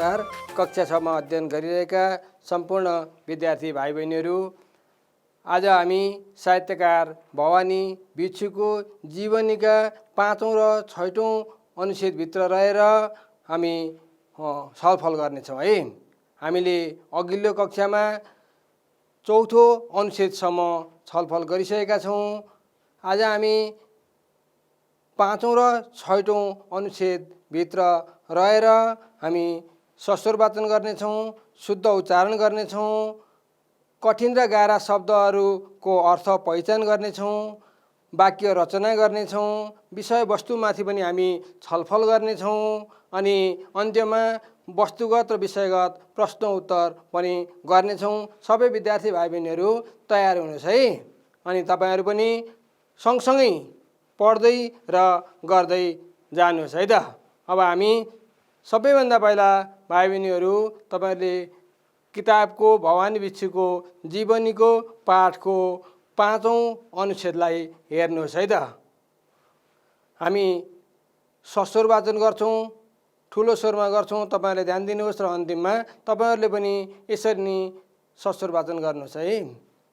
नमस्कार। कक्षा 6 मा अध्ययन गरिरहेका सम्पूर्ण विद्यार्थी भाइ बहिनीहरू, आज हामी साहित्यकार भवानी भिक्षुको जीवनीका 5औं र 6औं अनुच्छेदभित्र रहेर हामी छलफल गर्नेछौँ है। हामीले अघिल्लो कक्षामा 4थो अनुच्छेदसम्म छलफल गरिसकेका छौँ। आज हामी 5औं र 6औं अनुच्छेदभित्र रहेर हामी सस्वर वाचन गर्नेछौँ, शुद्ध उच्चारण गर्नेछौँ, कठिन र गाह्रा शब्दहरूको अर्थ पहिचान गर्नेछौँ, वाक्य रचना गर्नेछौँ, विषयवस्तुमाथि पनि हामी छलफल गर्नेछौँ, अनि अन्त्यमा वस्तुगत र विषयगत प्रश्न उत्तर पनि गर्नेछौँ। सबै विद्यार्थी भाइ बहिनीहरू तयार हुनुहोस् है। अनि तपाईहरु पनि सँगसँगै पढ्दै र गर्दै जानुहोस् है त। अब हामी सबैभन्दा पहिला भाइ बहिनीहरू तपाईहरुले किताबको भवानी भिक्षुको जीवनीको पाठको 5औं अनुच्छेदलाई हेर्नुहोस् है त। हामी सस्वर वाचन गर्छौँ, ठुलो स्वरमा गर्छौँ, तपाईहरुले ध्यान दिनुहोस् र अन्तिममा तपाईहरुले पनि यसरी नै सस्वर वाचन गर्नुहोस् है।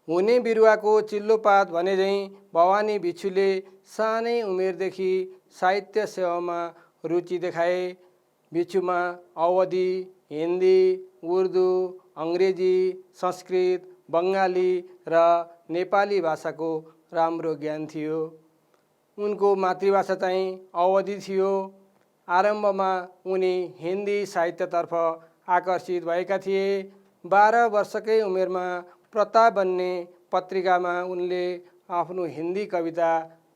हुने बिरुवाको चिल्लो पात भने झैं भवानी भिक्षुले सानै उमेरदेखि साहित्य सेवामा रुचि देखाए। भिक्षुमा अवधी, हिन्दी, उर्दू, अङ्ग्रेजी, संस्कृत, बङ्गाली र नेपाली भाषाको राम्रो ज्ञान थियो। उनको मातृभाषा चाहिँ अवधी थियो। आरम्भमा उनी हिन्दी साहित्यतर्फ आकर्षित भएका थिए। 12 वर्षकै उमेरमा प्रताप भन्ने पत्रिकामा उनले आफ्नो हिन्दी कविता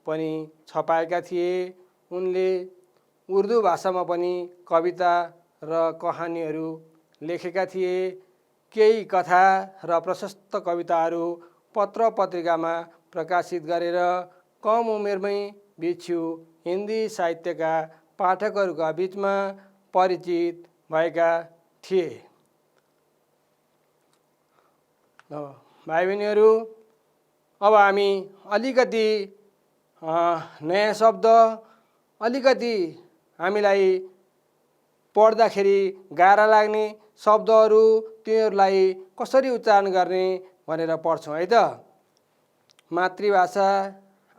पनि छपाएका थिए। उनले उर्दू भाषामा पनि कविता र कहानीहरू लेखेका थिए। केही कथा र प्रशस्त कविताहरू पत्र पत्रिकामा प्रकाशित गरेर कम उमेरमै भिक्षु हिन्दी साहित्यका पाठकहरूका बीचमा परिचित भएका थिए। भाइ बहिनीहरू, अब हामी अलिकति नयाँ शब्द, अलिकति हामीलाई पढ्दाखेरि गाह्रा लाग्ने शब्दहरू, तिनीहरूलाई कसरी उच्चारण गर्ने भनेर पढ्छौँ है त। मातृभाषा,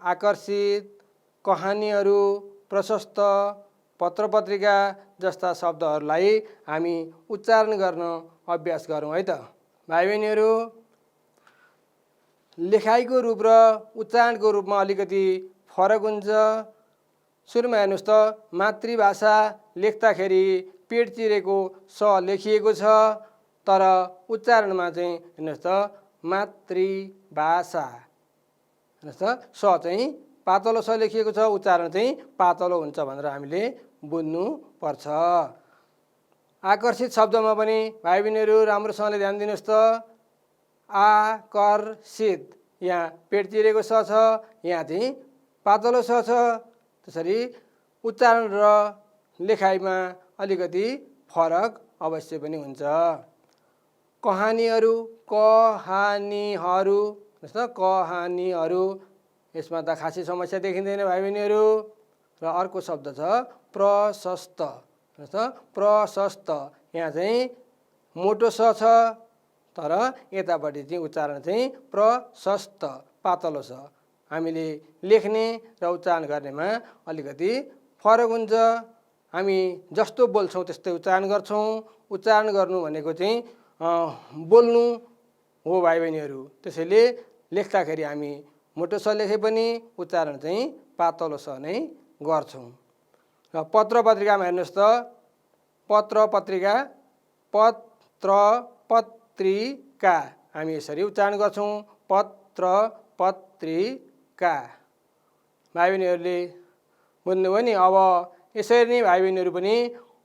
आकर्षित, कहानीहरू, प्रशस्त, पत्रपत्रिका जस्ता शब्दहरूलाई हामी उच्चारण गर्न अभ्यास गरौँ है त। भाइ बहिनीहरू, लेखाइको रूप र उच्चारणको रूपमा अलिकति फरक हुन्छ। सुरुमा हेर्नुहोस् त, मातृभाषा लेख्दाखेरि पेट चिरेको स लेखिएको छ, तर उच्चारणमा चाहिँ हेर्नुहोस् त मातृभाषा, हेर्नुहोस् त स चाहिँ पातलो स लेखिएको छ, उच्चारण चाहिँ पातलो हुन्छ भनेर हामीले बुझ्नु पर्छ। आकर्षित शब्दमा पनि भाइ बहिनीहरू राम्रोसँगले ध्यान दिनुहोस् त। आकर्षित, यहाँ पेट चिरेको स छ, यहाँ चाहिँ पातलो स छ। त्यसरी उच्चारण र लेखाइमा अलिकति फरक अवश्य पनि हुन्छ। कहानीहरू, कहानीहरू, हेर्नुहोस् त कहानीहरू, यसमा त खासै समस्या देखिँदैन भाइ बहिनीहरू। र अर्को शब्द छ प्रशस्त, हेर्नुहोस् त प्रशस्त, यहाँ चाहिँ मोटो स छ, तर यतापट्टि चाहिँ उच्चारण चाहिँ प्रशस्त, पातलो छ। हामीले लेख्ने र उच्चारण गर्नेमा अलिकति फरक हुन्छ। हामी जस्तो बोल्छौँ त्यस्तै उच्चारण गर्छौँ। उच्चारण गर्नु भनेको चाहिँ बोल्नु हो भाइ बहिनीहरू। त्यसैले लेख्दाखेरि हामी मोटो स लेखे पनि उच्चारण चाहिँ पातलो स नै गर्छौँ। र पत्र पत्रिकामा हेर्नुहोस् त, पत्र पत्रिका, पत्र पत्रिका, हामी यसरी उच्चारण गर्छौँ, पत्र पत्रिका। भाइ बहिनीहरूले बुझ्नुभयो नि। अब यसरी नै भाइ बहिनीहरू पनि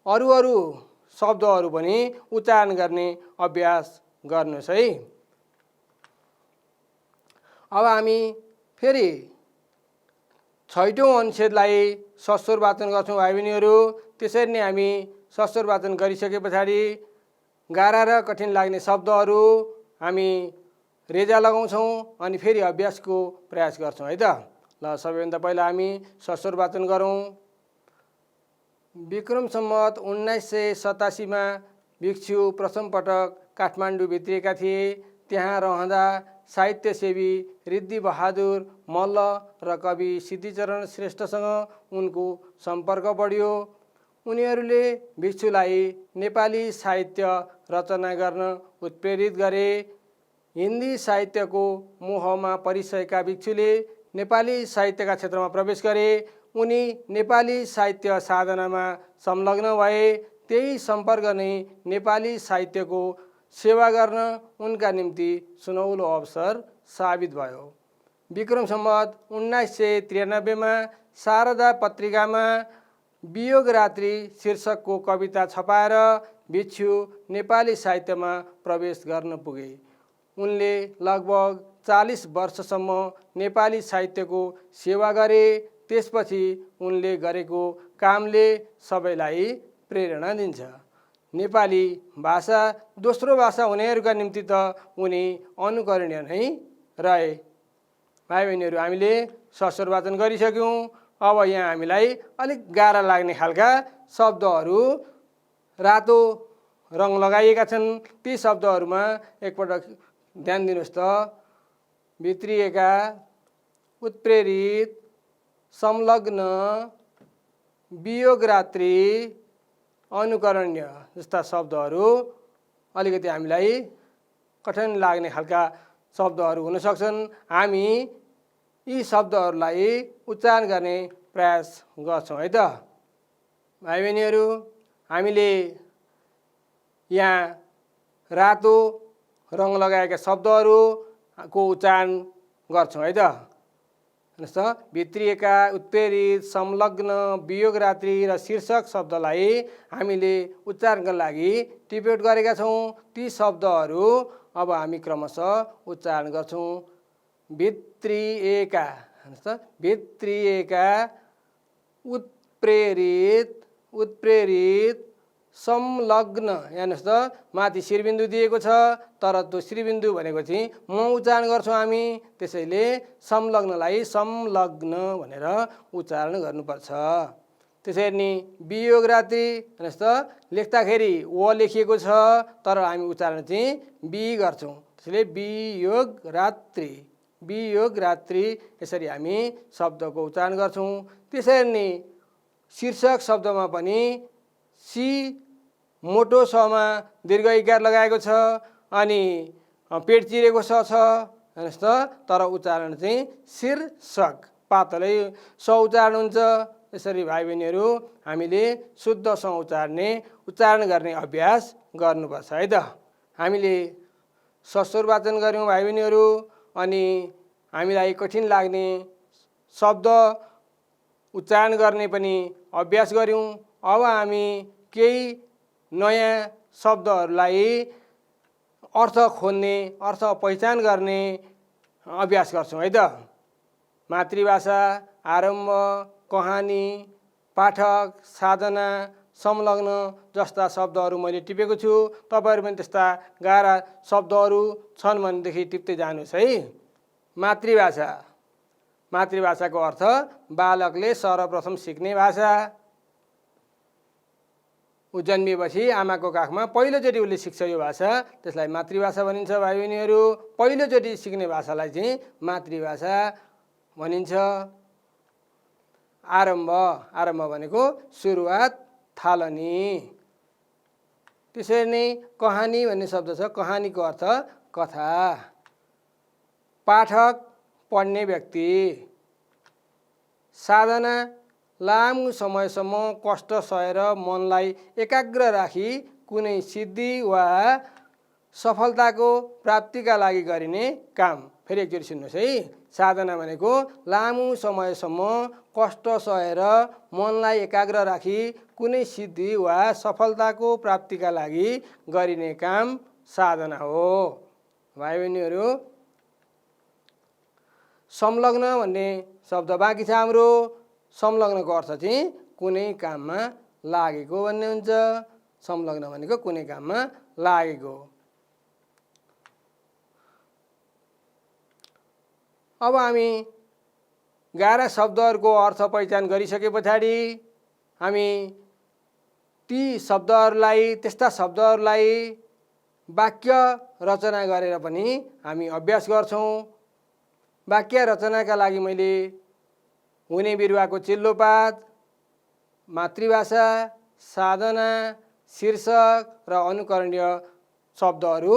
अरू अरू शब्दहरू पनि उच्चारण गर्ने अभ्यास गर्नुहोस् है। अब हामी फेरि 6औं अनुच्छेदलाई सस्वर वाचन गर्छौँ भाइ बहिनीहरू। त्यसरी नै हामी सस्वर वाचन गरिसके पछाडि गाह्रा र कठिन लाग्ने शब्दहरू हामी रेजा लगाउँछौँ अनि फेरि अभ्यासको प्रयास गर्छौँ है त। ल, सबैभन्दा पहिला हामी सस्वर वाचन गरौँ। विक्रम सम्वत 1987 मा भिक्षु प्रथमपटक काठमाडौँ भित्रिएका थिए। त्यहाँ रहँदा साहित्यसेवी ऋद्धिबहादुर मल्ल र कवि सिद्धिचरण श्रेष्ठसँग उनको सम्पर्क बढ्यो। उनीहरूले भिक्षुलाई नेपाली साहित्य रचना गर्न उत्प्रेरित गरे। हिन्दी साहित्यको मोहमा परिसकेका भिक्षुले नेपाली साहित्यका क्षेत्रमा प्रवेश गरे। उनी नेपाली साहित्य साधनामा संलग्न भए। त्यही सम्पर्क नै नेपाली साहित्यको सेवा गर्न उनका निम्ति सुनौलो अवसर साबित भयो। विक्रम सम्वत 1993 मा शारदा पत्रिकामा वियोग रात्रि शीर्षकको कविता छपाएर भिक्षु नेपाली साहित्यमा प्रवेश गर्न पुगे। उनले लगभग 40 वर्षसम्म नेपाली साहित्यको सेवा गरे। त्यसपछि उनले गरेको कामले सबैलाई प्रेरणा दिन्छ। नेपाली भाषा दोस्रो भाषा हुनेहरूका निम्ति त उनी अनुकरणीय नै रहे। भाइ बहिनीहरू, हामीले सस्वर वाचन गरिसक्यौँ। अब यहाँ हामीलाई अलिक गाह्रा लाग्ने खालका शब्दहरू रातो रङ लगाइएका छन्। ती शब्दहरूमा एकपटक ध्यान दिनुहोस् त। भित्रिएका, उत्प्रेरित, संलग्न, वियोग रात्रि, अनुकरणीय जस्ता शब्दहरू अलिकति हामीलाई कठिन लाग्ने खालका शब्दहरू हुन सक्छन्। हामी यी शब्दहरूलाई उच्चारण गर्ने प्रयास गर्छौँ है त। भाइ बहिनीहरू, हामीले यहाँ रातो रङ लगाएका शब्दहरूको उच्चारण गर्छौँ है त। हेर्नुहोस् त, भित्रिएका, उत्प्रेरित, संलग्न, वियोग रात्रि र शीर्षक शब्दलाई हामीले उच्चारणका लागि टिप्योट गरेका छौँ। ती शब्दहरू अब हामी क्रमशः उच्चारण गर्छौँ। भित्रिएका, हेर्नुहोस् त, भित्रिएका, उत्प्रेरित, उत्प्रेरित, संलग्न। हेर्नुहोस् त, माथि शिरबिन्दु दिएको छ, तर त्यो शिरबिन्दु भनेको चाहिँ म उच्चारण गर्छौँ हामी। त्यसैले संलग्नलाई संलग्न भनेर उच्चारण गर्नुपर्छ। त्यसरी नै वियोग रात्रि, हेर्नुहोस् त, लेख्दाखेरि व लेखिएको छ, तर हामी उच्चारण चाहिँ बी गर्छौँ। त्यसैले वियोग रात्रि, वियोग रात्रि, यसरी हामी शब्दको उच्चारण गर्छौँ। त्यसरी नै शीर्षक शब्दमा पनि सी मोटो समा दीर्घ इकार लगाएको छ अनि पेट चिरेको स छ। हेर्नुहोस् त, तर उच्चारण चाहिँ शीर्षक, पातलै स उच्चारण हुन्छ। यसरी भाइ बहिनीहरू, हामीले शुद्ध स उच्चारण गर्ने अभ्यास गर्नुपर्छ है त। हामीले सस्वर वाचन गऱ्यौँ भाइ बहिनीहरू, अनि हामीलाई कठिन लाग्ने शब्द उच्चारण गर्ने पनि अभ्यास गऱ्यौँ। अब हामी केही नयाँ शब्दहरूलाई अर्थ खोज्ने, अर्थ पहिचान गर्ने अभ्यास गर्छौँ है त। मातृभाषा, आरम्भ, कहानी, पाठक, साधना, संलग्न जस्ता शब्दहरू मैले टिपेको छु। तपाईँहरू पनि त्यस्ता गाह्रा शब्दहरू छन् भनेदेखि टिप्दै जानुहोस् है। मातृभाषा, मातृभाषाको अर्थ बालकले सर्वप्रथम सिक्ने भाषा। ऊ जन्मिएपछि आमाको काखमा पहिलोचोटि उसले सिक्छ यो भाषा, त्यसलाई मातृभाषा भनिन्छ। भाइ बहिनीहरू, पहिलोचोटि सिक्ने भाषालाई चाहिँ मातृभाषा भनिन्छ। आरम्भ, आरम्भ भनेको सुरुवात, थालनी। त्यसरी नै कहानी भन्ने शब्द छ, कहानीको अर्थ कथा। पाठक, पढ्ने व्यक्ति। साधना, लामो समयसम्म कष्ट सहेर मनलाई एकाग्र राखी कुनै सिद्धि वा सफलताको प्राप्तिका लागि गरिने काम। फेरि एकचोटि सुन्नुहोस् है। साधना भनेको लामो समयसम्म कष्ट सहेर मनलाई एकाग्र राखी कुनै सिद्धि वा सफलताको प्राप्तिका लागि गरिने काम साधना हो। भाइ बहिनीहरू, संलग्न भन्ने शब्द बाँकी छ हाम्रो। संलग्नको अर्थ चाहिँ कुनै काममा लागेको भन्ने हुन्छ। संलग्न भनेको कुनै काममा लागेको। अब हामी गाह्रा शब्दहरूको अर्थ पहिचान गरिसके पछाडि हामी ती शब्दहरूलाई त्यस्ता शब्दहरूलाई वाक्य रचना गरेर पनि हामी अभ्यास गर्छौँ। वाक्य रचनाका लागि मैले हुने बिरुवाको चिल्लोपात, मातृभाषा, साधना, शीर्षक र अनुकरणीय शब्दहरू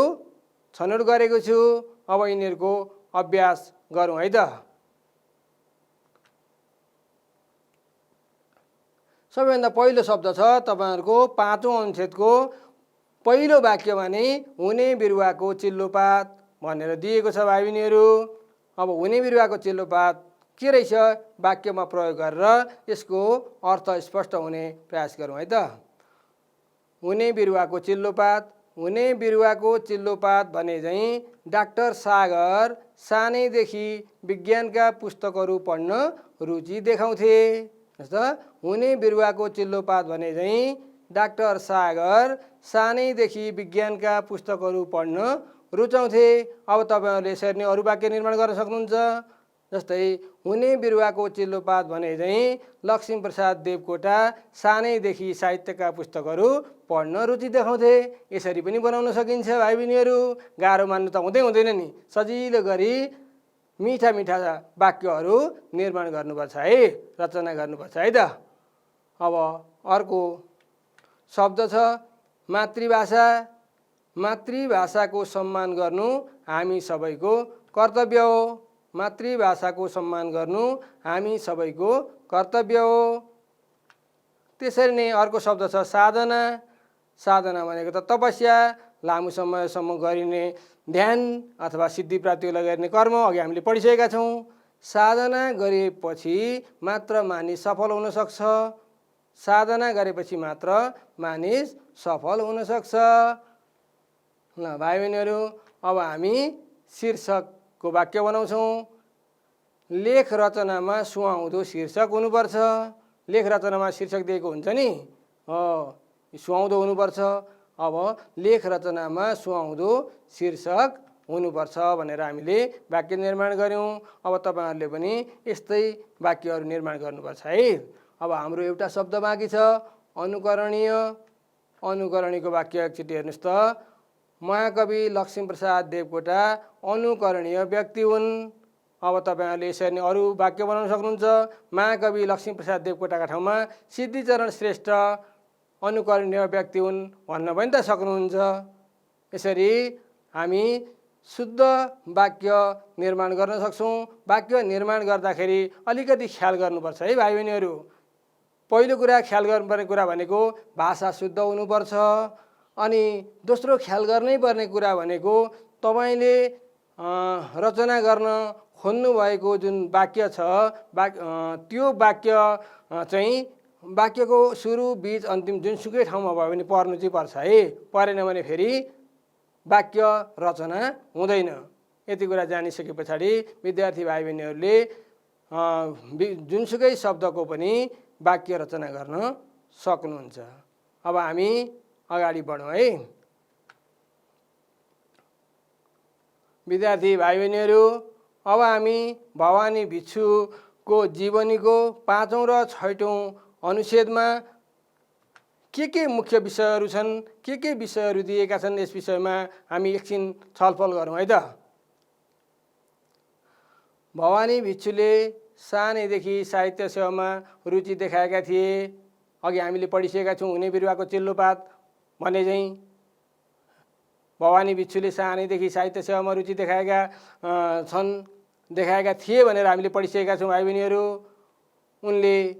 छनौट गरेको छु। अब यिनीहरूको अभ्यास गरौँ है त। सबैभन्दा पहिलो शब्द छ तपाईहरुको 5औं अनुच्छेदको पहिलो वाक्यमा नै हुने बिरुवाको चिल्लोपात भनेर दिएको छ भाइ बहिनीहरू। अब हुने बिरुवाको चिल्लोपात के रहेछ वाक्यमा प्रयोग गरेर यसको अर्थ स्पष्ट हुने प्रयास गरौँ है त। हुने बिरुवाको चिल्लोपात, हुने बिरुवाको चिल्लोपात भने चाहिँ डाक्टर सागर सानैदेखि विज्ञानका पुस्तकहरू पढ्न रुचि देखाउँथे। जस्तो हुने बिरुवाको चिल्लोपात भने चाहिँ डाक्टर सागर सानैदेखि विज्ञानका पुस्तकहरू पढ्न रुचाउँथे। अब तपाईहरुले यसरी नै अरु वाक्य निर्माण गर्न सक्नुहुन्छ। जस्तै हुने बिरुवाको चिल्लोपात भने चाहिँ लक्ष्मीप्रसाद देवकोटा सानैदेखि साहित्यका पुस्तकहरू पढ्न रुचि देखाउँथे। यसरी पनि बनाउन सकिन्छ भाइ बहिनीहरू। गाह्रो मान्नु त हुँदैन नि। सजिलो गरी मिठा मिठा वाक्यहरू निर्माण गर्नुपर्छ है, रचना गर्नुपर्छ है त। अब अर्को शब्द छ मातृभाषा। मातृभाषाको सम्मान गर्नु हामी सबैको कर्तव्य हो। मातृभाषाको सम्मान गर्नु हामी सबैको कर्तव्य हो। त्यसरी नै अर्को शब्द छ साधना। साधना भनेको त तपस्या, लामो समयसम्म गरिने ध्यान अथवा सिद्धि प्राप्तिको लागि गर्ने कर्म। अघि हामीले पढिसकेका छौँ। साधना गरेपछि मात्र मानिस सफल हुन सक्छ। साधना गरेपछि मात्र मानिस सफल हुन सक्छ। ल भाइ बहिनीहरू, अब हामी शीर्षकको वाक्य बनाउँछौँ। लेख रचनामा सुहाउँदो शीर्षक हुनुपर्छ। लेख रचनामा शीर्षक दिएको हुन्छ नि, सुहाउँदो हुनुपर्छ। अब लेख रचनामा सुहाउँदो शीर्षक हुनुपर्छ भनेर हामीले वाक्य निर्माण गर्यौँ। अब तपाईहरुले पनि यस्तै वाक्यहरू निर्माण गर्नुपर्छ है। अब हाम्रो एउटा शब्द बाँकी छ अनुकरणीय। अनुकरणीयको वाक्य एकचोटि हेर्नुस् त। महाकवि लक्ष्मीप्रसाद देवकोटा अनुकरणीय व्यक्ति हुन्। अब तपाईहरुले यसरी नै अरु वाक्य बनाउन सक्नुहुन्छ। महाकवि लक्ष्मीप्रसाद देवकोटाका ठाउँमा सिद्धिचरण श्रेष्ठ अनुकरणीय व्यक्ति हुन् भन्न पनि त सक्नुहुन्छ। यसरी हामी शुद्ध वाक्य निर्माण गर्न सक्छौँ। वाक्य निर्माण गर्दाखेरि अलिकति ख्याल गर्नुपर्छ है भाइ बहिनीहरू। पहिलो कुरा ख्याल गर्नुपर्ने कुरा भनेको भाषा शुद्ध हुनुपर्छ। अनि दोस्रो ख्याल गर्नै पर्ने कुरा भनेको तपाईले रचना गर्न खोज्नु भएको जुन वाक्य छ त्यो वाक्य चाहिँ वाक्यको सुरु बीच अन्तिम जुनसुकै ठाउँमा भयो भने पर्नु चाहिँ पर्छ है। परेन भने फेरि वाक्य रचना हुँदैन। यति कुरा जानिसके पछाडि विद्यार्थी भाइ बहिनीहरूले जुनसुकै शब्दको पनि वाक्य रचना गर्न सक्नुहुन्छ। अब हामी अगाडि बढौँ है। विद्यार्थी भाइ बहिनीहरू, अब हामी भवानी भिक्षुको जीवनीको 5औं र 6औं अनुच्छेदमा के मुख्य विषयहरू छन्, के विषयहरू दिएका छन् यस विषयमा हामी एकछिन छलफल गरौँ है त। भवानी भिक्षुले सानैदेखि साहित्य सेवामा रुचि देखाएका थिए। अघि हामीले पढिसकेका छौँ हुने बिरुवाको चिल्लोपात भने चाहिँ भवानी भिक्षुले सानैदेखि साहित्य सेवामा रुचि देखाएका थिए भनेर हामीले पढिसकेका छौँ भाइ बहिनीहरू। उनले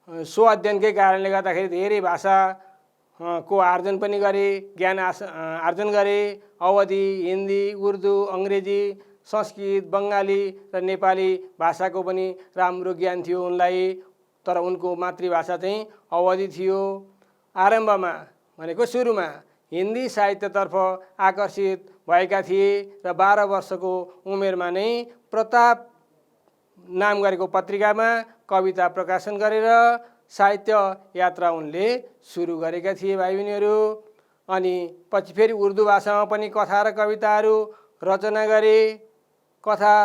सो अध्ययनकै कारणले गर्दाखेरि धेरै भाषाको आर्जन पनि गरे, ज्ञान आर्जन गरे। अवधी, हिन्दी, उर्दू, अङ्ग्रेजी, संस्कृत, बङ्गाली र नेपाली भाषाको पनि राम्रो ज्ञान थियो उनलाई। तर उनको मातृभाषा चाहिँ अवधी थियो। आरम्भमा भनेको सुरुमा हिन्दी साहित्यतर्फ आकर्षित भएका थिए र 12 वर्षको उमेरमा नै प्रताप नाम गरेको पत्रिकामा कविता प्रकाशन गरेर साहित्य यात्रा उनले सुरु गरेका थिए भाइ बहिनीहरू। अनि पछि फेरि उर्दू भाषामा पनि कथा र कविताहरू रचना गरे। कथा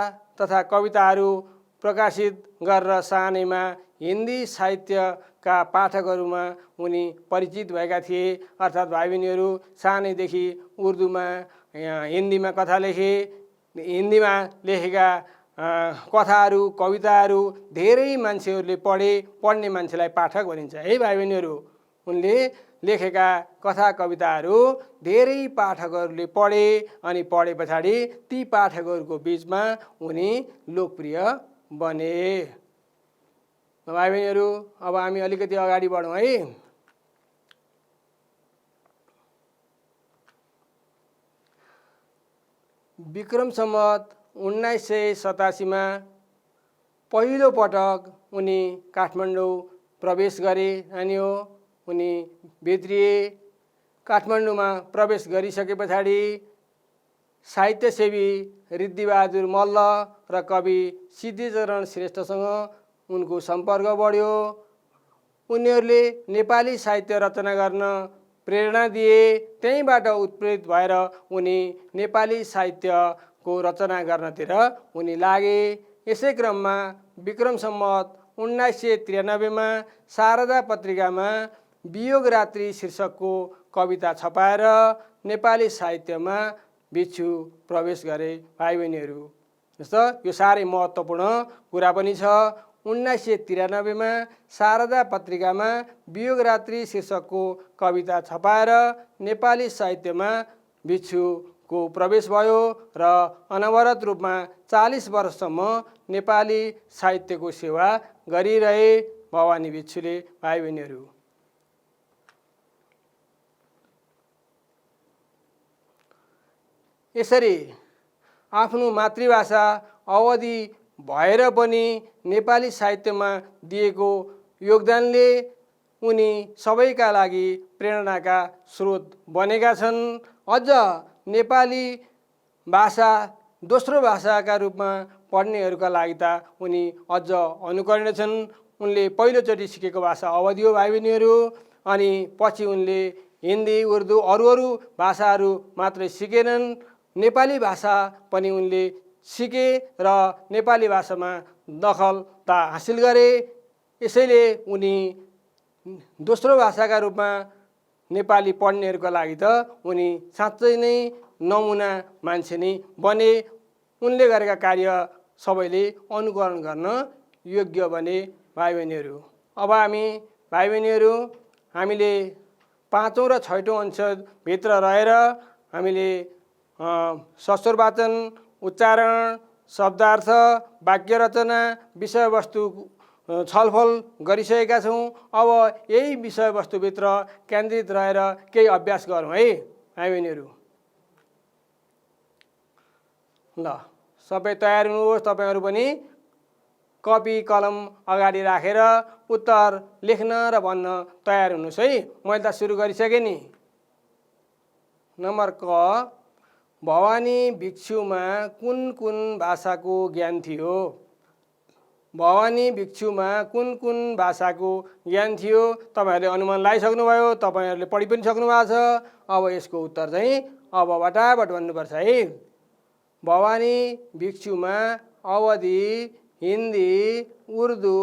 तथा कविताहरू प्रकाशित गरेर सानैमा हिन्दी साहित्यका पाठकहरूमा उनी परिचित भएका थिए। अर्थात् भाइ बहिनीहरू सानैदेखि उर्दूमा हिन्दीमा कथा लेखे, हिन्दीमा लेखेका कथाहरू कविताहरू धेरै मान्छेहरूले पढ्ने मान्छेलाई पाठक भनिन्छ है भाइ बहिनीहरू। उनले लेखेका कथा कविताहरू धेरै पाठकहरूले पढे अनि पढे पछाडि ती पाठकहरूको बिचमा उनी लोकप्रिय बने। भाइ बहिनीहरू अब हामी अलिकति अगाडि बढौँ है। विक्रम सम्वत 1987 मा पहिलो पटक उनी काठमाडौँ प्रवेश गरे। अनि उनी भित्रिए। काठमाडौँमा प्रवेश गरिसके पछाडि साहित्यसेवी ऋद्धिबहादुर मल्ल र कवि सिद्धिचरण श्रेष्ठसँग उनको सम्पर्क बढ्यो। उनीहरूले नेपाली साहित्य रचना गर्न प्रेरणा दिए। त्यहीँबाट उत्प्रेरित भएर उनी नेपाली साहित्यको रचना गर्नतिर उनी लागे। यसै क्रममा विक्रम सम्वत 1993 मा शारदा पत्रिकामा वियोग रात्रि शीर्षकको कविता छपाएर नेपाली साहित्यमा भिक्षु प्रवेश गरे भाइ बहिनीहरू। जस्तो यो साह्रै महत्त्वपूर्ण कुरा पनि छ। 1993 मा शारदा पत्रिकामा वियोग रात्रि शीर्षकको कविता छपाएर नेपाली साहित्यमा भिक्षुको प्रवेश भयो र अनवरत रूपमा 40 वर्षसम्म नेपाली साहित्यको सेवा गरिरहे भवानी भिक्षुले भाइ बहिनीहरू। यसरी आफ्नो मातृभाषा अवधि भएर पनि नेपाली साहित्यमा दिएको योगदानले उनी सबैका लागि प्रेरणाका स्रोत बनेका छन्। अझ नेपाली भाषा दोस्रो भाषाका रूपमा पढ्नेहरूका लागि त उनी अझ अनुकरणीय छन्। उनले पहिलोचोटि सिकेको भाषा अवधि हो भाइ बहिनीहरू। अनि पछि उनले हिन्दी उर्दू अरू भाषाहरू मात्रै सिकेनन्, नेपाली भाषा पनि उनले सिके र नेपाली भाषामा दखलता हासिल गरे। यसैले उनी दोस्रो भाषाका रूपमा नेपाली पढ्नेहरूका लागि त उनी साँच्चै नै नमुना मान्छे नै बने। उनले गरेका कार्य सबैले अनुकरण गर्न योग्य बने भाइ बहिनीहरू। अब हामी भाइ बहिनीहरू हामीले 5औं र 6औं अंशभित्र रहेर हामीले सस्वर वाचन, उच्चारण, शब्दार्थ, वाक्य रचना, विषयवस्तु छलफल गरिसकेका छौँ। अब यही विषयवस्तुभित्र केन्द्रित रहेर केही अभ्यास गरौँ है भाइ बहिनीहरू। ल सबै तयार हुनुहोस्। तपाईहरू पनि कपी कलम अगाडि राखेर उत्तर लेख्न र भन्न तयार हुनुहोस् है। मैले त सुरु गरिसकेँ नि। नम्बर क, भवानी भिक्षुमा कुन कुन भाषाको ज्ञान थियो? भवानी भिक्षुमा कुन कुन भाषाको ज्ञान थियो? तपाईहरूले अनुमान लगाइसक्नुभयो, तपाईहरूले पढि पनि सक्नु भएको छ। अब यसको उत्तर चाहिँ अब बटाबट भन्नुपर्छ है। भवानी भिक्षुमा अवधी, हिन्दी, उर्दू,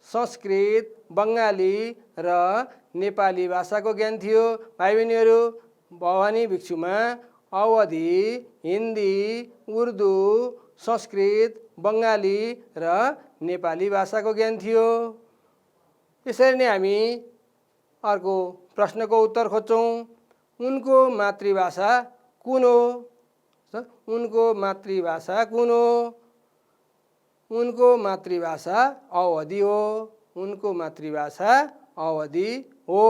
संस्कृत, बङ्गाली र नेपाली भाषाको ज्ञान थियो भाइ बहिनीहरू। भवानी भिक्षुमा अवधी, हिन्दी, उर्दू, संस्कृत, बङ्गाली र नेपाली भाषाको ज्ञान थियो। यसरी नै हामी अर्को प्रश्नको उत्तर खोज्छौँ। उनको मातृभाषा कुन हो? उनको मातृभाषा कुन हो? उनको मातृभाषा अवधी हो। उनको मातृभाषा अवधी हो।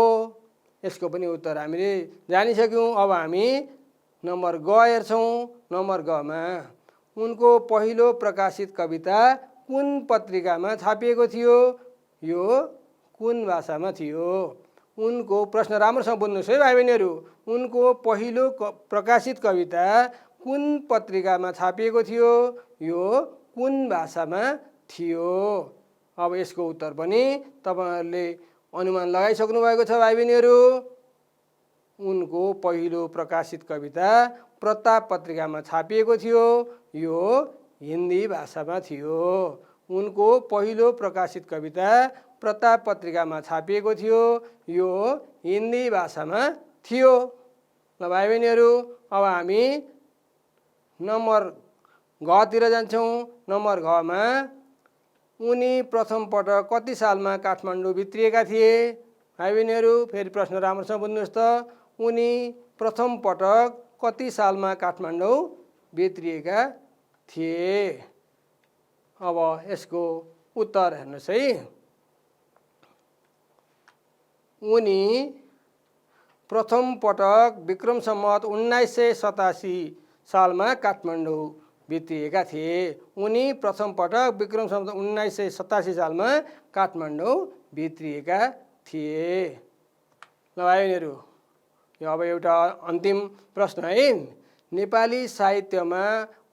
यसको पनि उत्तर हामीले जानिसक्यौँ। अब हामी नम्बर ग हेर्छौँ। नम्बर गमा उनको पहिलो प्रकाशित कविता कुन पत्रिकामा छापिएको थियो? यो कुन भाषामा थियो? उनको प्रश्न राम्रोसँग बुझ्नुहोस् है भाइ बहिनीहरू। उनको पहिलो प्रकाशित कविता कुन पत्रिकामा छापिएको थियो? यो कुन भाषामा थियो? अब यसको उत्तर पनि तपाईहरूले अनुमान लगाइसक्नु भएको छ भाइ बहिनीहरू। उनको पहिलो प्रकाशित कविता प्रताप पत्रिकामा छापिएको थियो। यो हिन्दी भाषामा थियो। उनको पहिलो प्रकाशित कविता प्रताप पत्रिकामा छापिएको थियो। यो हिन्दी भाषामा थियो। ल भाइ बहिनीहरू, अब हामी नम्बर घतिर जान्छौँ। नम्बर घमा उनी प्रथम पटक कति सालमा काठमाडौँ भित्रिएका थिए? भाइ बहिनीहरू फेरि प्रश्न राम्रोसँग बुझ्नुहोस् त। उनी प्रथम पटक कति सालमा काठमाडौँ भित्रिएका थिए? अब यसको उत्तर हेर्नुहोस् है। उनी प्रथम पटक विक्रम सम्वत 1987 सालमा काठमाडौँ भित्रिएका थिए। उनी प्रथम पटक विक्रम सम्वत 1987 सालमा काठमाडौँ भित्रिएका थिए। ल भाइ बहिनीहरू, यो अब एउटा अन्तिम प्रश्न है। नेपाली साहित्यमा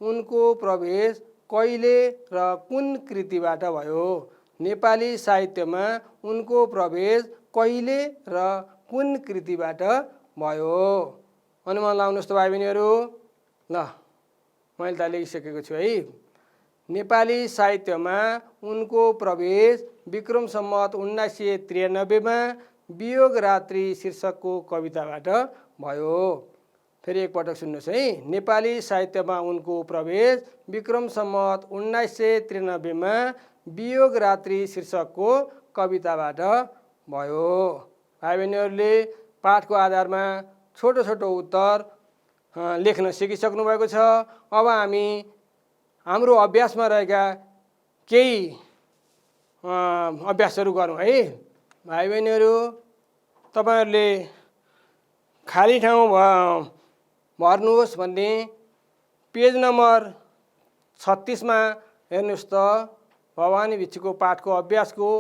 उनको प्रवेश कहिले र कुन कृतिबाट भयो? नेपाली साहित्यमा उनको प्रवेश कहिले र कुन कृतिबाट भयो? अनुमान लाउनुहोस् त भाइ बहिनीहरू। ल मैले त लेखिसकेको छु है। नेपाली साहित्यमा उनको प्रवेश विक्रम सम्वत 1993 मा वियोग रात्रि शीर्षकको कविताबाट भयो। फेरि एकपटक सुन्नुहोस् है। नेपाली साहित्यमा उनको प्रवेश विक्रम सम्वत 1993 मा वियोग रात्रि शीर्षकको कविताबाट भयो। भाइ बहिनीहरूले पाठको आधारमा छोटो छोटो उत्तर लेख्न सिकिसक्नु भएको छ। अब हामी हाम्रो अभ्यासमा रहेका केही अभ्यासहरू गरौँ है। भाइ बहिनीहरू, तपाईँहरूले खाली ठाउँ भर्नुहोस् भन्ने पेज नम्बर 36 मा हेर्नुहोस् त। भवानी भिक्षुको पाठको अभ्यासको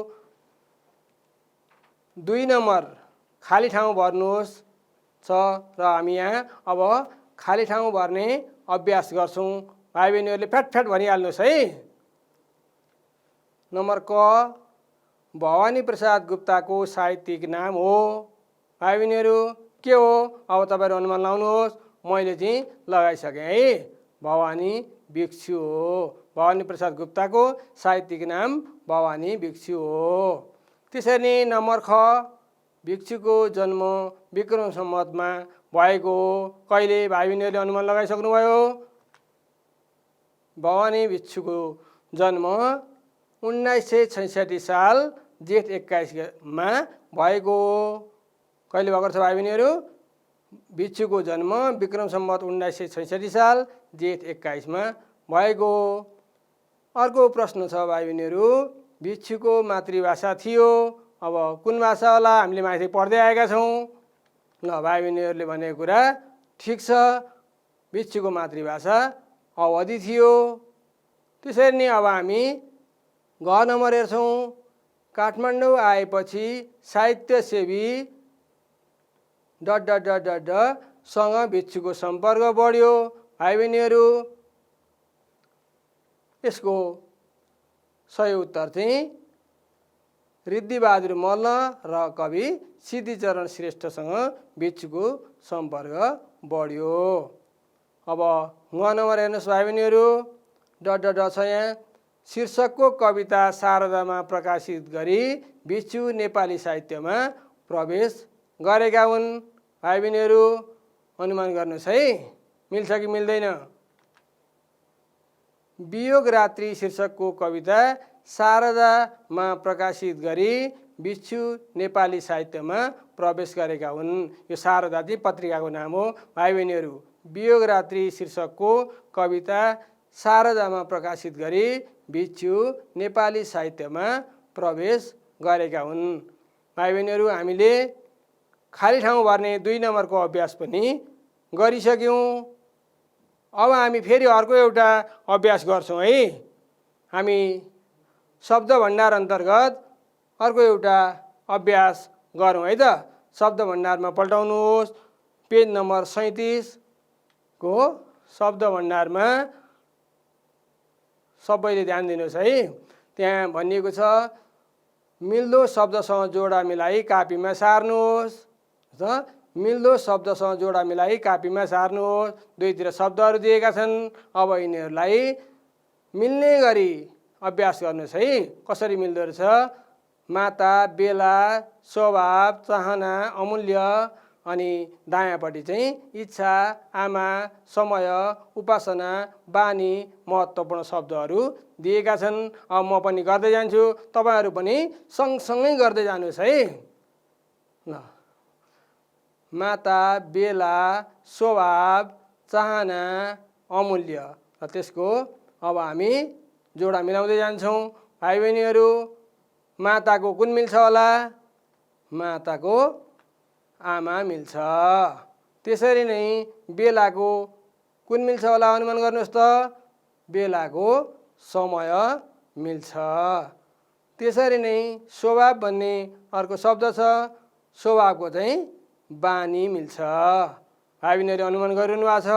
2 नम्बर खाली ठाउँ भर्नुहोस् छ र हामी यहाँ अब खाली ठाउँ भर्ने अभ्यास गर्छौँ। भाइ बहिनीहरूले फ्याट भनिहाल्नुहोस् है। नम्बर क, भवानी प्रसाद गुप्ताको साहित्यिक नाम हो। भाइ बहिनीहरू के हो? अब तपाईँहरू अनुमान लाउनुहोस्। मैले चाहिँ लगाइसकेँ है। भवानी भिक्षु हो। भवानी प्रसाद गुप्ताको साहित्यिक नाम भवानी भिक्षु हो। त्यसरी नम्बर ख, भिक्षुको जन्म विक्रम सम्वतमा भएको हो। कहिले? भाइ बहिनीहरूले अनुमान लगाइसक्नुभयो। भवानी भिक्षुको जन्म 1966 साल जेठ 21 मा भएको हो। कहिले भएको छ भाइ बहिनीहरू? भिक्षुको जन्म विक्रम सम्वत 1966 साल जेठ 21 मा भएको हो। अर्को प्रश्न छ भाइ बहिनीहरू, भिक्षुको मातृभाषा थियो। अब कुन भाषा होला? हामीले माथि पढ्दै आएका छौँ। ल भाइ बहिनीहरूले भनेको कुरा ठिक छ। भिक्षुको मातृभाषा अवधी थियो। त्यसरी नै अब हामी घ नम्बर हेर्छौँ। काठमाडौँ आएपछि साहित्यसेवी सँग भिक्षुको सम्पर्क बढ्यो। भाइ बहिनीहरू, यसको सही उत्तर चाहिँ रिद्धिबहादुर मल्ल र कवि सिद्धिचरण श्रेष्ठसँग भिक्षुको सम्पर्क बढ्यो। अब ङ नम्बर हेर्नुहोस् भाइ बहिनीहरू। छ यहाँ। शीर्षकको कविता शारदामा प्रकाशित गरी भिक्षु नेपाली साहित्यमा प्रवेश गरेका हुन्। भाइ बहिनीहरू अनुमान गर्नुहोस् है। मिल्छ कि मिल्दैन? वियोग रात्रि शीर्षकको कविता शारदामा प्रकाशित गरी भिक्षु नेपाली साहित्यमा प्रवेश गरेका हुन्। यो शारदा चाहिँ पत्रिकाको नाम हो। भाइ बहिनीहरू, वियोग रात्रि शीर्षकको कविता शारदामा प्रकाशित गरी भिक्षु नेपाली साहित्यमा प्रवेश गरेका हुन्। भाइ बहिनीहरू, हामीले खाली ठाउँ भर्ने 2 नम्बरको अभ्यास पनि गरिसक्यौँ। अब हामी फेरि अर्को एउटा अभ्यास गर्छौँ है। हामी शब्द भण्डार अन्तर्गत अर्को एउटा अभ्यास गरौँ है त। शब्द भण्डारमा पल्टाउनुहोस्। पेज नम्बर 37 को शब्द भण्डारमा सबैले ध्यान दिनुहोस् है। त्यहाँ भनिएको छ, मिल्दो शब्दसँग जोडा मिलाई कापीमा सार्नुहोस्। मिल्दो शब्दसँग जोडा मिलाई कापीमा सार्नुहोस्। 2तिर शब्दहरू दिएका छन्। अब यिनीहरूलाई मिल्ने गरी अभ्यास गर्नुहोस् है। कसरी मिल्दो रहेछ माता, बेला, स्वभाव, चाहना, अमूल्य अनि दायाँपट्टि चाहिँ इच्छा, आमा, समय, उपासना, बानी, महत्त्वपूर्ण शब्दहरू दिएका छन्। अब म पनि गर्दै जान्छु, तपाईँहरू पनि सँगसँगै गर्दै जानुहोस् है। ल, माता, बेला, स्वभाव, चाहना, अमूल्य र त्यसको अब हामी जोडा मिलाउँदै जान्छौँ। भाइ बहिनीहरू, माताको कुन मिल्छ होला? माताको आमा मिल्छ। त्यसरी नै बेलाको कुन मिल्छ होला अनुमान गर्नुहोस् त? बेलाको समय मिल्छ। त्यसरी नै स्वभाव भन्ने अर्को शब्द छ, स्वभावको चाहिँ बानी मिल्छ। भाइ बहिनीहरूले अनुमान गरिरहनु भएको छ।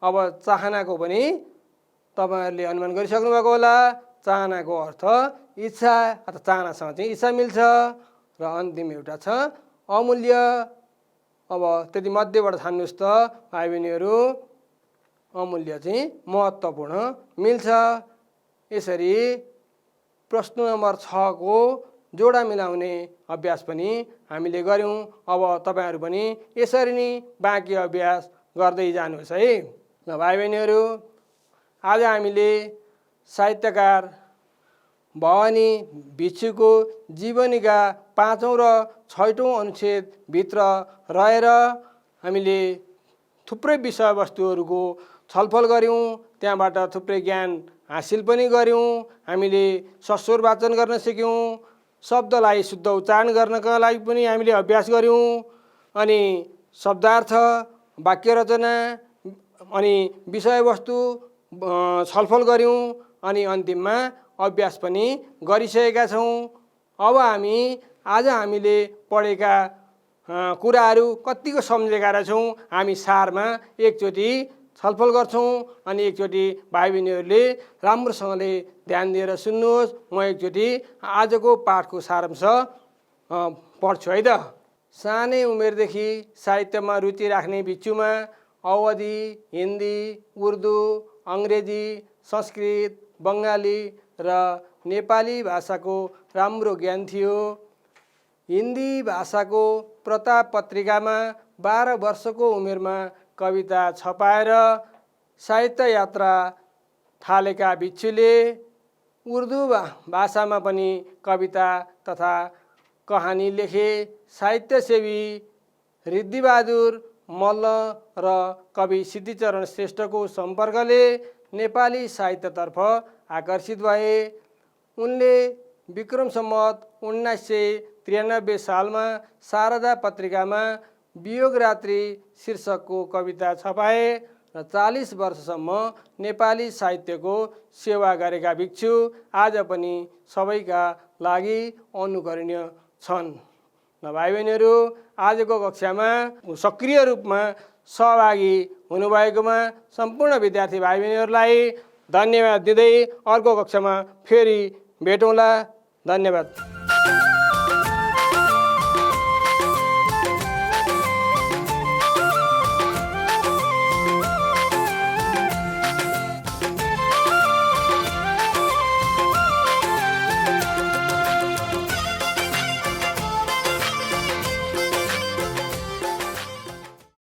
अब चाहनाको पनि तपाईँहरूले अनुमान गरिसक्नु भएको होला। चाहनाको अर्थ इच्छा अथवा चाहनासँग चाहिँ इच्छा मिल्छ। र अन्तिम एउटा छ अमूल्य। अब त्यति मध्येबाट छान्नुहोस् त भाइ बहिनीहरू, अमूल्य चाहिँ महत्त्वपूर्ण मिल्छ। यसरी प्रश्न नम्बर 6 को जोडा मिलाउने अभ्यास पनि हामीले गऱ्यौँ। अब तपाईँहरू पनि यसरी नै बाँकी अभ्यास गर्दै जानुहोस् है। ल भाइ बहिनीहरू, आज हामीले साहित्यकार भवानी भिक्षुको जीवनीका 5औं र 6औं अनुच्छेदभित्र रहेर हामीले थुप्रै विषयवस्तुहरूको छलफल गऱ्यौँ। त्यहाँबाट थुप्रै ज्ञान हासिल पनि गऱ्यौँ। हामीले सस्वर वाचन गर्न सिक्यौँ। शब्दलाई शुद्ध उच्चारण गर्नका लागि पनि हामीले अभ्यास गऱ्यौँ। अनि शब्दार्थ, वाक्य रचना अनि विषयवस्तु छलफल गऱ्यौँ। अनि अन्तिममा अभ्यास पनि गरिसकेका छौँ। अब आज हामीले पढेका कुराहरू कतिको सम्झेका रहेछौँ हामी सारमा एकचोटि छलफल गर्छौँ। अनि एकचोटि भाइ बहिनीहरूले राम्रोसँगले ध्यान दिएर सुन्नुहोस्। म एकचोटि आजको पाठको सारांश पढ्छु है त। सानै उमेरदेखि साहित्यमा रुचि राख्ने भिक्षुमा अवधी, हिन्दी, उर्दू, अङ्ग्रेजी, संस्कृत, बङ्गाली र नेपाली भाषाको राम्रो ज्ञान थियो। हिन्दी भाषाको प्रताप पत्रिकामा 12 वर्षको उमेरमा कविता छपाएर साहित्य यात्रा थालेका भिक्षुले उर्दू भाषामा पनि कविता तथा कहानी लेखे। साहित्यसेवी ऋद्धिबहादुर मल्ल र कवि सिद्धिचरण श्रेष्ठको सम्पर्कले नेपाली साहित्यतर्फ आकर्षित भए। उनले विक्रम सम्वत 1993 सालमा शारदा पत्रिकामा वियोग रात्रि शीर्षकको कविता छपाए र 40 वर्षसम्म नेपाली साहित्यको सेवा गरेका भिक्षु आज पनि सबैका लागि अनुकरणीय छन्। ल भाइ बहिनीहरू, आजको कक्षामा सक्रिय रूपमा सहभागी हुनुभएकोमा सम्पूर्ण विद्यार्थी भाइ बहिनीहरूलाई धन्यवाद दिँदै अर्को कक्षामा फेरि भेटौँला। धन्यवाद।